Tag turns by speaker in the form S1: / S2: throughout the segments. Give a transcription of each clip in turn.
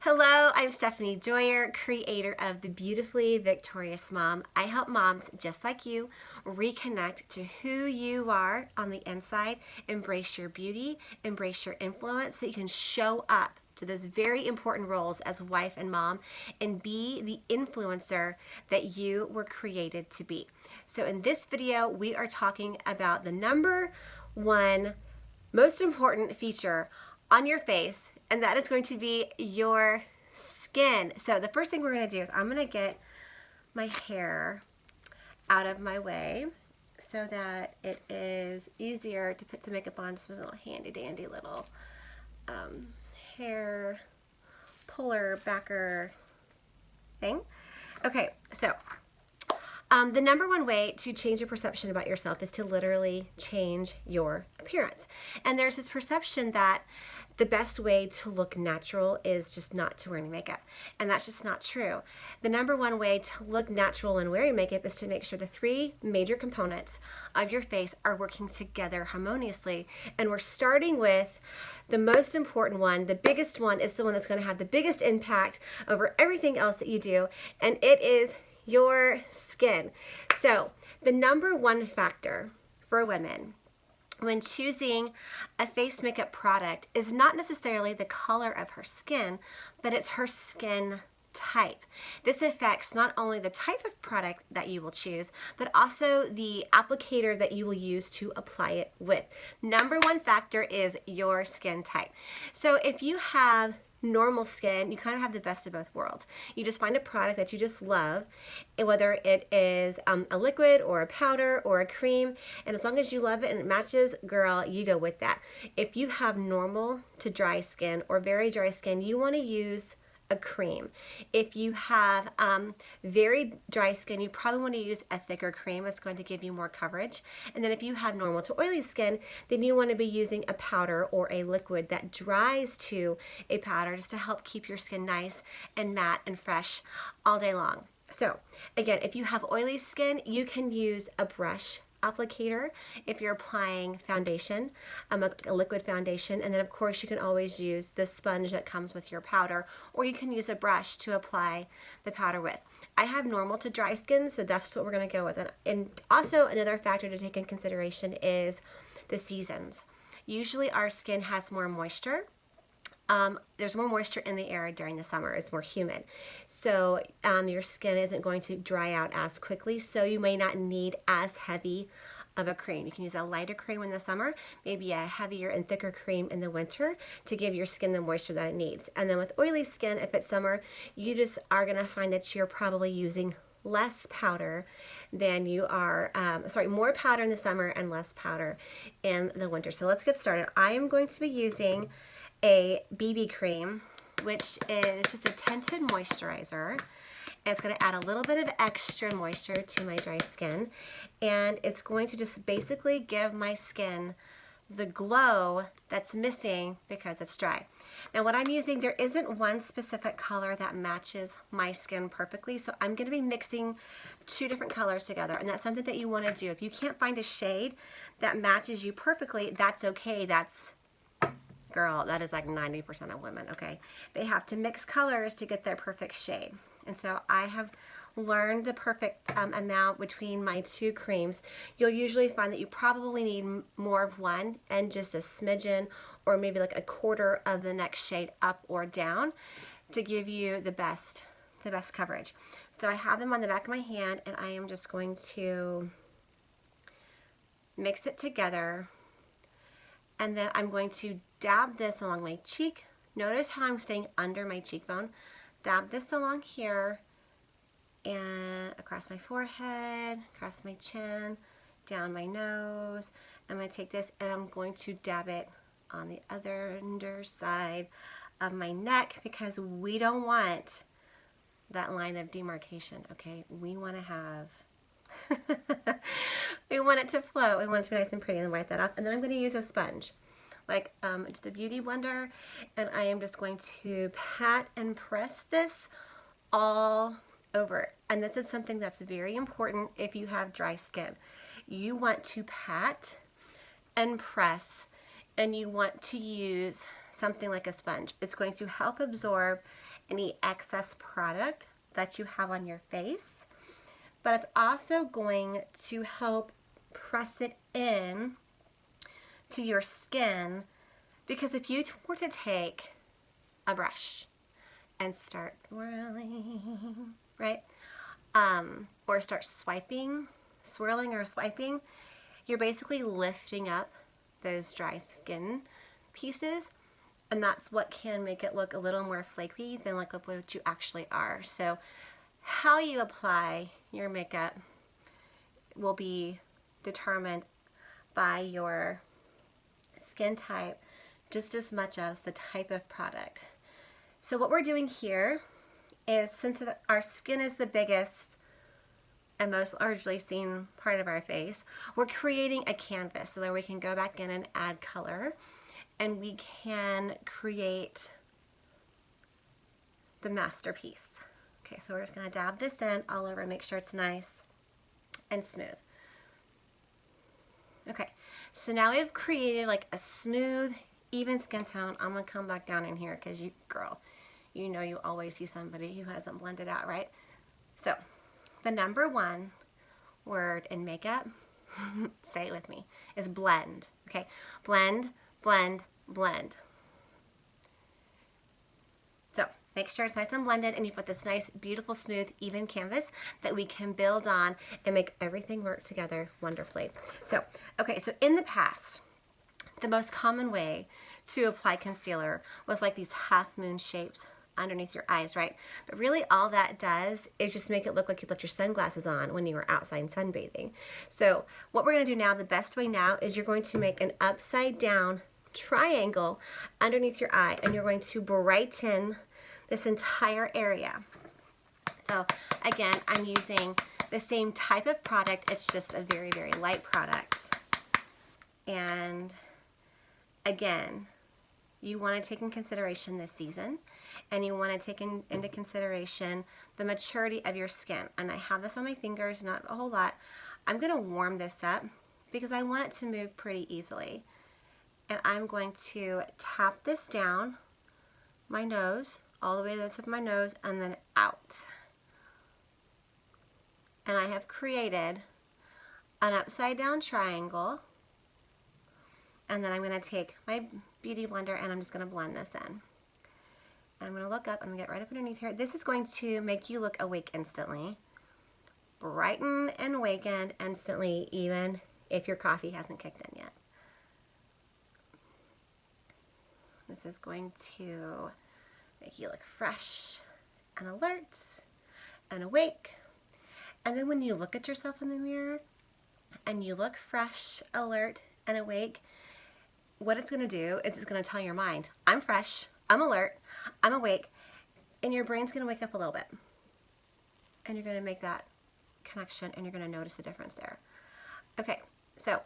S1: Hello, I'm Stephanie Joyer, creator of The Beautifully Victorious Mom. I help moms just like you reconnect to who you are on the inside, embrace your beauty, embrace your influence so you can show up to those very important roles as wife and mom and be the influencer that you were created to be. So in this video, we are talking about the number one most important feature on your face, and that is going to be your skin. So the first thing we're going to do is I'm going to get my hair out of my way so that it is easier to put some makeup on. Just a little handy dandy little hair puller backer thing. Okay, so the number one way to change your perception about yourself is to literally change your appearance. And there's this perception that the best way to look natural is just not to wear any makeup. And that's just not true. The number one way to look natural when wearing makeup is to make sure the three major components of your face are working together harmoniously. And we're starting with the most important one. The biggest one is the one that's going to have the biggest impact over everything else that you do. And it is your skin. So the number one factor for women when choosing a face makeup product is not necessarily the color of her skin, but it's her skin type. This affects not only the type of product that you will choose, but also the applicator that you will use to apply it with. Number one factor is your skin type. So if you have normal skin, you kind of have the best of both worlds. You just find a product that you just love, and whether it is a liquid or a powder or a cream, and as long as you love it and it matches, girl, you go with that. If you have normal to dry skin or very dry skin, you want to use a cream. If you have very dry skin, you probably want to use a thicker cream. It's going to give you more coverage. And then if you have normal to oily skin, then you want to be using a powder or a liquid that dries to a powder just to help keep your skin nice and matte and fresh all day long. So again, if you have oily skin, you can use a brush applicator if you're applying foundation, a liquid foundation, and then of course you can always use the sponge that comes with your powder, or you can use a brush to apply the powder with. I have normal to dry skin, so that's what we're going to go with. And also another factor to take in consideration is the seasons. Usually our skin has more moisture. There's more moisture in the air during the summer. It's more humid. So your skin isn't going to dry out as quickly, so you may not need as heavy of a cream. You can use a lighter cream in the summer, maybe a heavier and thicker cream in the winter to give your skin the moisture that it needs. And then with oily skin, if it's summer, you just are going to find that you're probably using less powder than you are, more powder in the summer and less powder in the winter. So let's get started. I am going to be using a BB cream, which is just a tinted moisturizer. It's going to add a little bit of extra moisture to my dry skin, and it's going to just basically give my skin the glow that's missing because it's dry. Now what I'm using, there isn't one specific color that matches my skin perfectly, so I'm going to be mixing two different colors together, and that's something that you want to do. If you can't find a shade that matches you perfectly, that's okay. Girl, that is like 90% of women, okay? They have to mix colors to get their perfect shade. And so I have learned the perfect amount between my two creams. You'll usually find that you probably need more of one and just a smidgen or maybe like a quarter of the next shade up or down to give you the best coverage. So I have them on the back of my hand, and I am just going to mix it together. And then I'm going to dab this along my cheek. Notice how I'm staying under my cheekbone. Dab this along here and across my forehead, across my chin, down my nose. I'm going to take this and I'm going to dab it on the other underside of my neck because we don't want that line of demarcation, okay? We want to have we want it to flow. We want it to be nice and pretty, and wipe that off. And then I'm going to use a sponge, like just a beauty blender, and I am just going to pat and press this all over. And this is something that's very important if you have dry skin. You want to pat and press, and you want to use something like a sponge. It's going to help absorb any excess product that you have on your face, but it's also going to help press it in to your skin, because if you were to take a brush and start swirling, right? Or start swirling or swiping, you're basically lifting up those dry skin pieces, and that's what can make it look a little more flaky than like what you actually are. So how you apply your makeup will be determined by your skin type just as much as the type of product. So what we're doing here is, since our skin is the biggest and most largely seen part of our face, we're creating a canvas so that we can go back in and add color, and we can create the masterpiece. Okay, so we're just gonna dab this in all over and make sure it's nice and smooth. Okay, so now we've created like a smooth, even skin tone. I'm gonna come back down in here because you, girl, you know you always see somebody who hasn't blended out, right? So the number one word in makeup, say it with me, is blend. Okay, blend, blend, blend. So make sure it's nice and blended, and you put this nice, beautiful, smooth, even canvas that we can build on and make everything work together wonderfully. So, okay, so in the past, the most common way to apply concealer was like these half moon shapes underneath your eyes, right? But really all that does is just make it look like you left your sunglasses on when you were outside sunbathing. So what we're gonna do now, the best way now, is you're going to make an upside down triangle underneath your eye, and you're going to brighten this entire area. So again, I'm using the same type of product, it's just a very, very light product. And again, you want to take in consideration this season, and you want to take into consideration the maturity of your skin. And I have this on my fingers, not a whole lot. I'm going to warm this up because I want it to move pretty easily. And I'm going to tap this down my nose, all the way to the tip of my nose, and then out. And I have created an upside down triangle. And then I'm going to take my beauty blender and I'm just going to blend this in. I'm going to look up, I'm going to get right up underneath here. This is going to make you look awake instantly. Brighten and awakened instantly, even if your coffee hasn't kicked in yet. This is going to make you look fresh and alert and awake. And then when you look at yourself in the mirror and you look fresh, alert, and awake, what it's going to do is it's going to tell your mind, I'm fresh, I'm alert, I'm awake, and your brain's going to wake up a little bit. And you're going to make that connection, and you're going to notice the difference there. Okay, so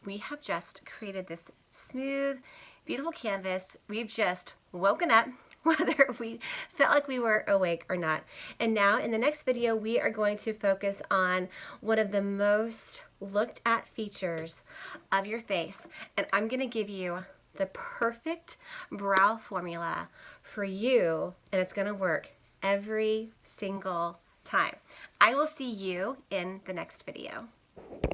S1: we have just created this smooth, beautiful canvas. We've just woken up, whether we felt like we were awake or not. And now in the next video, we are going to focus on one of the most looked at features of your face. And I'm going to give you the perfect brow formula for you, and it's going to work every single time. I will see you in the next video.